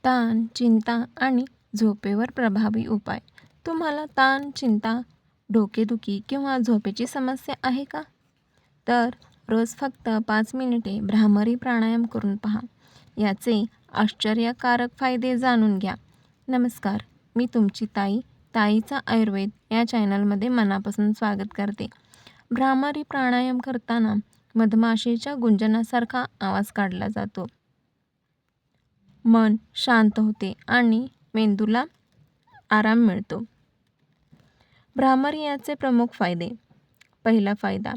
ताण, चिंता आणि झोपेवर प्रभावी उपाय. तुम्हाला ताण, चिंता, डोकेदुखी किंवा झोपेची समस्या आहे का? तर रोज फक्त 5 मिनिटे भ्रामरी प्राणायाम करून पहा. याचे आश्चर्यकारक फायदे जाणून घ्या. नमस्कार, मी तुमची ताईचा आयुर्वेद या चॅनलमध्ये मनापासून स्वागत करते. भ्रामरी प्राणायाम करताना मधमाशीच्या गुंजनासारखा आवाज काढला जातो. मन शांत होते आणि मेंदूला आराम मिळतो. भ्रामरी याचे प्रमुख फायदे. पहिला फायदा,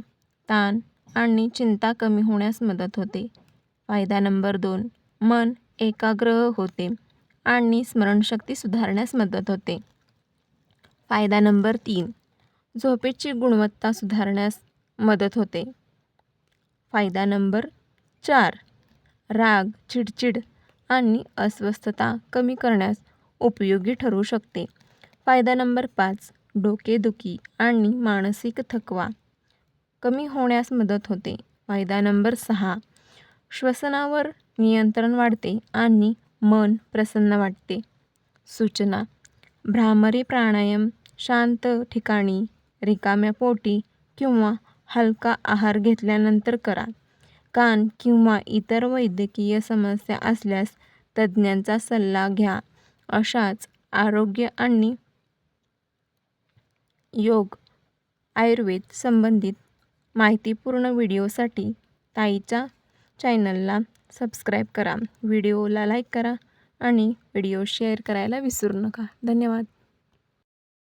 ताण आणि चिंता कमी होण्यास मदत होते. फायदा नंबर 2, मन एकाग्र होते आणि स्मरणशक्ती सुधारण्यास मदत होते. फायदा नंबर 3, झोपेची गुणवत्ता सुधारण्यास मदत होते. फायदा नंबर 4, राग, चिडचिड आणि अस्वस्थता कमी करण्यास उपयोगी ठरू शकते. फायदा नंबर 5, डोकेदुखी आणि मानसिक थकवा कमी होण्यास मदत होते. फायदा नंबर 6, श्वसनावर नियंत्रण वाढते आणि मन प्रसन्न वाटते. सूचना: भ्रामरी प्राणायाम शांत ठिकाणी, रिकाम्या पोटी किंवा हलका आहार घेतल्यानंतर करा. कान किंवा इतर वैद्यकीय समस्या असल्यास तज्ज्ञांचा सल्ला घ्या. अशाच आरोग्य आणि योग, आयुर्वेद संबंधित माहितीपूर्ण व्हिडिओसाठी ताईच्या चॅनलला सबस्क्राईब करा. व्हिडिओला लाईक करा आणि व्हिडिओ शेअर करायला विसरू नका. धन्यवाद.